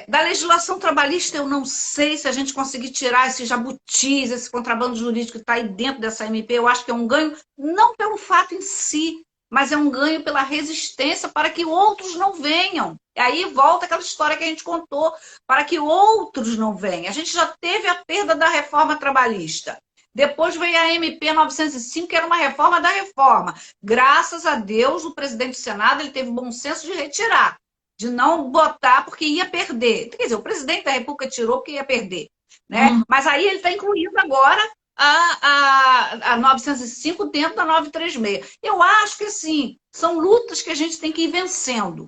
da legislação trabalhista, eu não sei se a gente conseguir tirar esse jabutis, esse contrabando jurídico que está aí dentro dessa MP. Eu acho que é um ganho, não pelo fato em si, mas é um ganho pela resistência para que outros não venham. E aí volta aquela história que a gente contou, para que outros não venham. A gente já teve a perda da reforma trabalhista. Depois veio a MP 905, que era uma reforma da reforma. Graças a Deus, o presidente do Senado ele teve bom senso de retirar, de não botar porque ia perder. Quer dizer, o presidente da República tirou porque ia perder. Né? Mas aí ele está incluindo agora a 905 dentro da 936. Eu acho que, assim, são lutas que a gente tem que ir vencendo.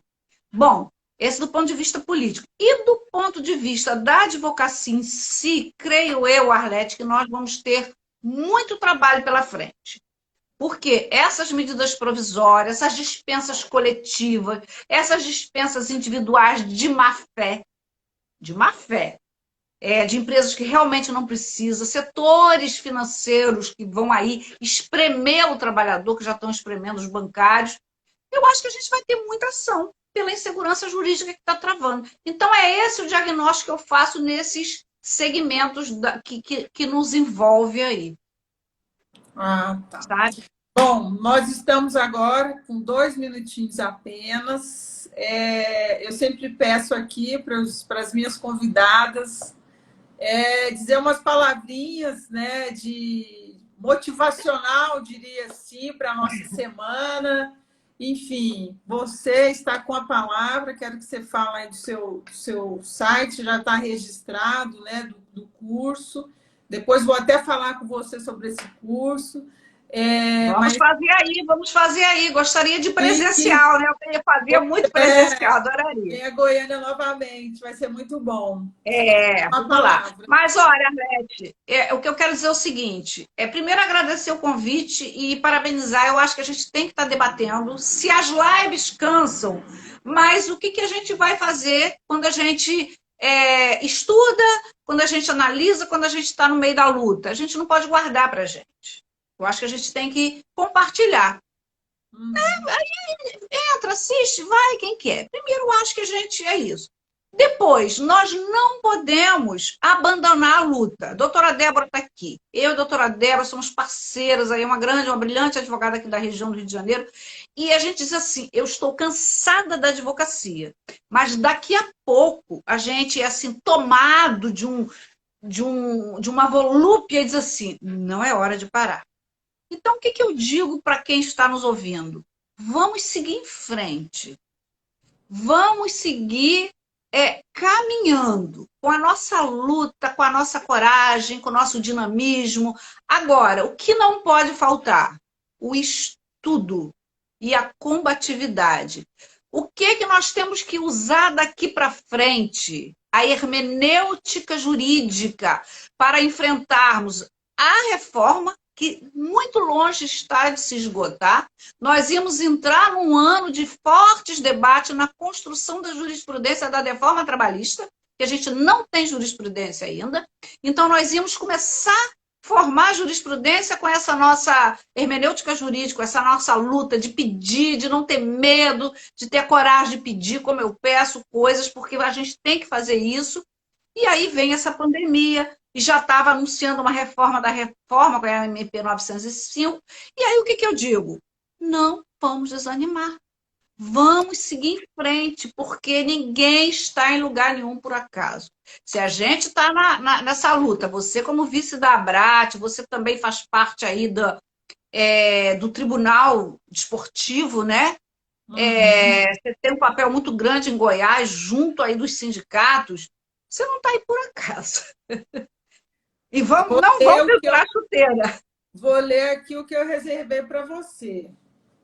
Bom, esse do ponto de vista político. E do ponto de vista da advocacia em si, creio eu, Arlete, que nós vamos ter muito trabalho pela frente. Porque essas medidas provisórias, essas dispensas coletivas, essas dispensas individuais de má fé, de empresas que realmente não precisam, setores financeiros que vão aí espremer o trabalhador, que já estão espremendo os bancários, eu acho que a gente vai ter muita ação pela insegurança jurídica que está travando. Então, é esse o diagnóstico que eu faço nesses segmentos que nos envolve aí. Ah, tá. Sabe? Bom, nós estamos agora com 2 minutinhos apenas. Eu sempre peço aqui para as minhas convidadas dizer umas palavrinhas, né, de motivacional, diria assim, para a nossa semana. Enfim, você está com a palavra, quero que você fale aí do seu site, já está registrado, né, do curso. Depois vou até falar com você sobre esse curso. Vamos fazer aí. Gostaria de presencial, né? Eu fazia muito presencial, adoraria. Vem a Goiânia novamente, vai ser muito bom. Vamos lá. Mas, olha, Arlete, o que eu quero dizer é o seguinte: primeiro agradecer o convite e parabenizar. Eu acho que a gente tem que estar debatendo se as lives cansam, mas o que a gente vai fazer quando a gente estuda, quando a gente analisa, quando a gente está no meio da luta? A gente não pode guardar para a gente. Eu acho que a gente tem que compartilhar. Aí entra, assiste, vai, quem quer. Primeiro, eu acho que a gente é isso. Depois, nós não podemos abandonar a luta. A doutora Débora está aqui. Eu e a doutora Débora somos parceiras, aí, uma brilhante advogada aqui da região do Rio de Janeiro. E a gente diz assim, eu estou cansada da advocacia, mas daqui a pouco a gente é assim, tomado de uma volúpia e diz assim, não é hora de parar. Então, o que eu digo para quem está nos ouvindo? Vamos seguir em frente. Vamos seguir caminhando com a nossa luta, com a nossa coragem, com o nosso dinamismo. Agora, o que não pode faltar? O estudo e a combatividade. O que nós temos que usar daqui para frente? A hermenêutica jurídica para enfrentarmos a reforma, que muito longe está de se esgotar. Nós íamos entrar num ano de fortes debates na construção da jurisprudência da reforma trabalhista, que a gente não tem jurisprudência ainda. Então, nós íamos começar a formar jurisprudência com essa nossa hermenêutica jurídica, essa nossa luta de pedir, de não ter medo, de ter coragem de pedir, como eu peço coisas, porque a gente tem que fazer isso. E aí vem essa pandemia, e já estava anunciando uma reforma da reforma, com a MP 905. E aí o que eu digo? Não vamos desanimar. Vamos seguir em frente, porque ninguém está em lugar nenhum por acaso. Se a gente está nessa luta, você como vice da Abrat, você também faz parte aí do Tribunal Desportivo, né? Você tem um papel muito grande em Goiás, junto aí dos sindicatos. Você não está aí por acaso. E não vamos segurar a chuteira. Vou ler aqui o que eu reservei para você.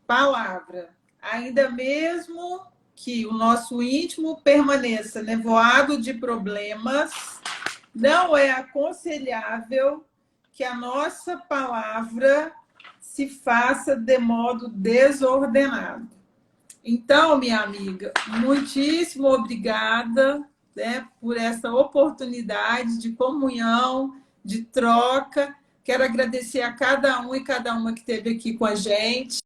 Palavra. Ainda mesmo que o nosso íntimo permaneça nevoado de problemas, não é aconselhável que a nossa palavra se faça de modo desordenado. Então, minha amiga, muitíssimo obrigada, né, por essa oportunidade de comunhão, de troca. Quero agradecer a cada um e cada uma que esteve aqui com a gente.